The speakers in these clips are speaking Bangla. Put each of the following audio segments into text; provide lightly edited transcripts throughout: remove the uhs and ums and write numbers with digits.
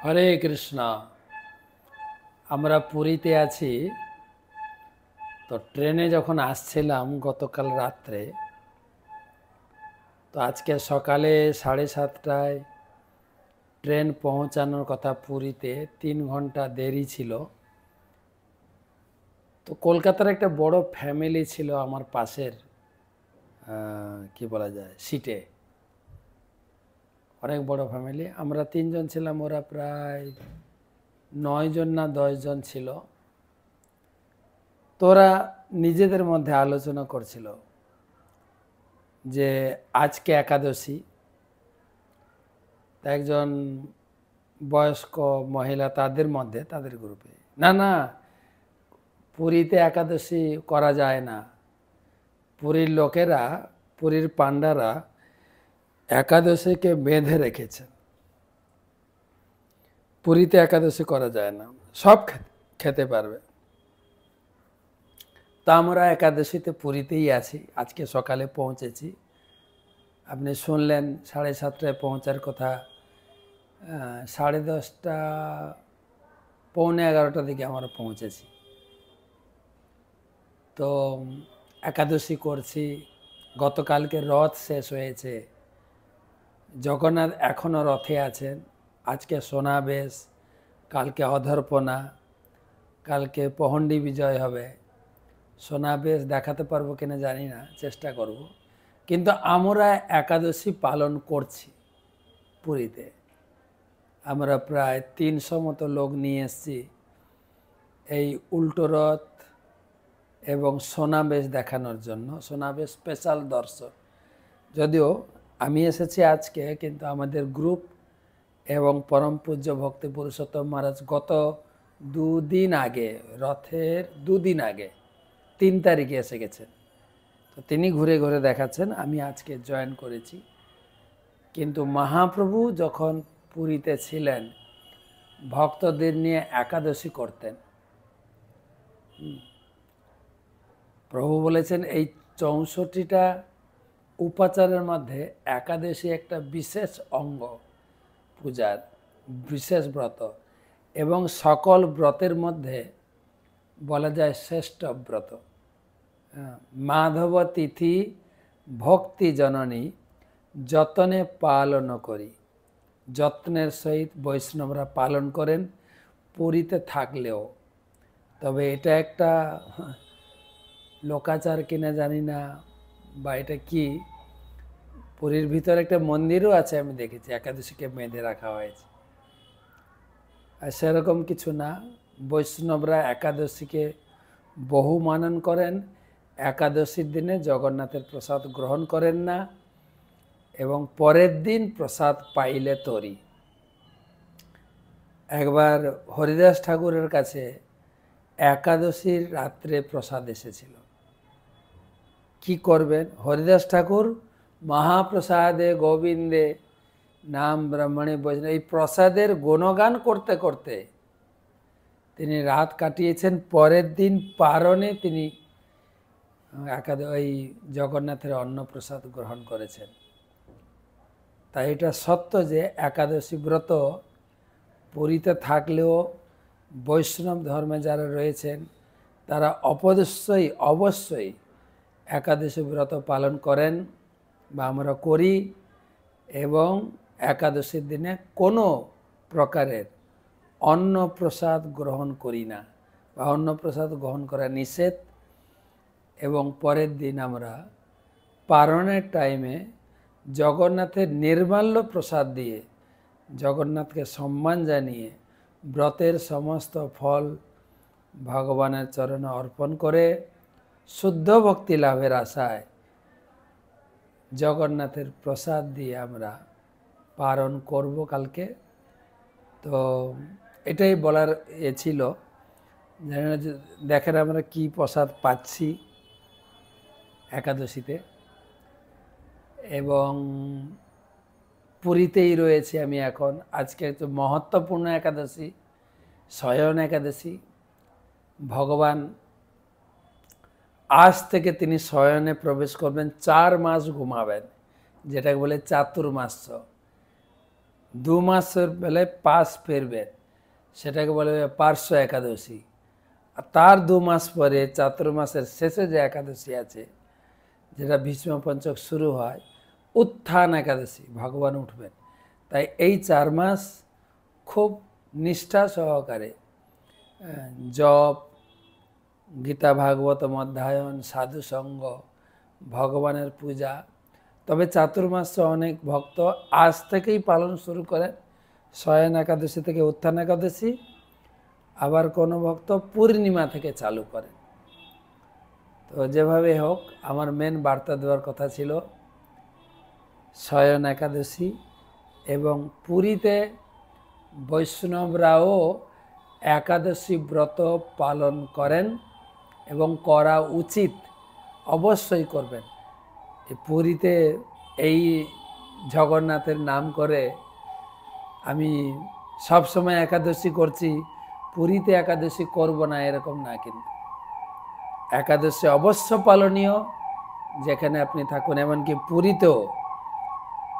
হরে কৃষ্ণ। আমরা পুরীতে আছি। তো ট্রেনে যখন আসছিলাম গতকাল রাত্রে, তো আজকে সকালে 7:30টায় ট্রেন পৌঁছানোর কথা পুরীতে, 3 ঘন্টা দেরি ছিল। তো কলকাতার একটা বড় ফ্যামিলি ছিল আমার পাশের কি বলা যায় সিটে, অনেক বড় ফ্যামিলি। আমরা 3 জন ছিলাম, ওরা প্রায় 9 জন না 10 জন ছিল। তোরা নিজেদের মধ্যে আলোচনা করছিল যে আজকে একাদশী। একজন বয়স্ক মহিলা তাদের মধ্যে, তাদের গ্রুপে, না না পুরীতে একাদশী করা যায় না। পুরীর লোকেরা, পুরীর পান্ডারা একাদশীকে বেঁধে রেখেছেন। পুরীতে একাদশী করা যায় না, সব খেতে পারবে। তা আমরা একাদশীতে পুরীতেই আছি, আজকে সকালে পৌঁছেছি। আপনি শুনলেন 7:30টায় পৌঁছার কথা, 10:30 পৌনে 11টার দিকে আমরা পৌঁছেছি। তো একাদশী করছি। গতকালকে রথ শেষ হয়েছে, জগন্নাথ এখনও রথে আছেন। আজকে সোনাবেশ, কালকে অধর্পণা, কালকে পহণ্ডি বিজয় হবে। সোনাবেশ দেখাতে পারবো কিনা জানি না, চেষ্টা করব। কিন্তু আমরা একাদশী পালন করছি পুরীতে। আমরা প্রায় 300 মতো লোক নিয়ে এসেছি এই উল্টো রথ এবং সোনাবেশ দেখানোর জন্য। সোনাবেশ স্পেশাল দর্শন। যদিও আমি এসেছি আজকে, কিন্তু আমাদের গ্রুপ এবং পরম পূজ্য ভক্তি পুরুষোত্তম মহারাজ গত 2 দিন আগে, রথের 2 দিন আগে 3 তারিখে এসে গেছেন। তো তিনি ঘুরে ঘুরে দেখাচ্ছেন, আমি আজকে জয়েন করেছি। কিন্তু মহাপ্রভু যখন পুরীতে ছিলেন, ভক্তদের নিয়ে একাদশী করতেন। প্রভু বলেছেন এই 64টা উপাচারের মধ্যে একাদশী একটা বিশেষ অঙ্গ, পূজার বিশেষ ব্রত, এবং সকল ব্রতের মধ্যে বলা যায় শ্রেষ্ঠ ব্রত। মাধব তিথি ভক্তি জননী যতনে পালন করি। যত্নের সহিত বৈষ্ণবরা পালন করেন পুরীতে থাকলেও। তবে এটা একটা লোকাচার কিনা জানি না, বা এটা কি, পুরীর ভিতরে একটা মন্দিরও আছে, আমি দেখেছি একাদশীকে বেঁধে রাখা হয়েছে। আর সেরকম কিছু না। বৈষ্ণবরা একাদশীকে বহু মানন করেন। একাদশীর দিনে জগন্নাথের প্রসাদ গ্রহণ করেন না, এবং পরের দিন প্রসাদ পাইলে তরি। একবার হরিদাস ঠাকুরের কাছে একাদশীর রাত্রে প্রসাদ এসেছিল। কি করবেন? হরিদাস ঠাকুর মহাপ্রসাদে গোবিন্দে নাম ব্রহ্মণে বৈষ্ণব, এই প্রসাদের গুণগান করতে করতে তিনি রাত কাটিয়েছেন। পরের দিন পারণে তিনি ওই জগন্নাথের অন্নপ্রসাদ গ্রহণ করেছেন। তাই এটা সত্য যে একাদশী ব্রত পুরীতে থাকলেও বৈষ্ণব ধর্মে যারা রয়েছেন তারা অবশ্যই একাদশী ব্রত পালন করেন, বা আমরা করি। এবং একাদশীর দিনে কোনো প্রকারের অন্নপ্রসাদ গ্রহণ করি না, বা অন্নপ্রসাদ গ্রহণ করা নিষেধ। এবং পরের দিন আমরা পারণের টাইমে জগন্নাথের নির্মাল্য প্রসাদ দিয়ে জগন্নাথকে সম্মান জানিয়ে ব্রতের সমস্ত ফল ভগবানের চরণে অর্পণ করে শুদ্ধ ভক্তি লাভের আশায় জগন্নাথের প্রসাদ দিয়ে আমরা পালন করব কালকে। তো এটাই বলার ছিল। দেখেন আমরা কি প্রসাদ পাচ্ছি একাদশীতে। এবং পুরীতেই রয়েছে আমি এখন। আজকে তো মহত্বপূর্ণ একাদশী, শয়ন একাদশী। ভগবান আজ থেকে তিনি শয়নে প্রবেশ করবেন, 4 মাস ঘুমাবেন, যেটাকে বলে চাতুর্মাস্য। দু মাসের বেলায় পাশ ফেরবেন, সেটাকে বলে পার্শ্ব একাদশী। আর তার 2 মাস পরে চাতুর্মাসের শেষে যে একাদশী আছে, যেটা ভীষ্ম পঞ্চক শুরু হয়, উত্থান একাদশী, ভগবান উঠবেন। তাই এই 4 মাস খুব নিষ্ঠা সহকারে জপ, গীতা ভাগবতম অধ্যয়ন, সাধুসঙ্গ, ভগবানের পূজা। তবে চাতুর্মাসে অনেক ভক্ত আজ থেকেই পালন শুরু করেন, শয়ন একাদশী থেকে উত্থান একাদশী। আবার কোনো ভক্ত পূর্ণিমা থেকে চালু করেন। তো যেভাবে হোক, আমার মেন বার্তা দেওয়ার কথা ছিল শয়ন একাদশী, এবং পুরীতে বৈষ্ণবরাও একাদশী ব্রত পালন করেন এবং করা উচিত, অবশ্যই করবেন। পুরীতে এই জগন্নাথের নাম করে আমি সব সময় একাদশী করছি, পুরীতে একাদশী করব না, এরকম না। কিন্তু একাদশী অবশ্য পালনীয় যেখানে আপনি থাকুন, এমনকি পুরীতেও।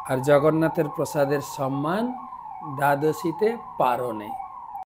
আর জগন্নাথের প্রসাদের সম্মান দ্বাদশীতে পারণে।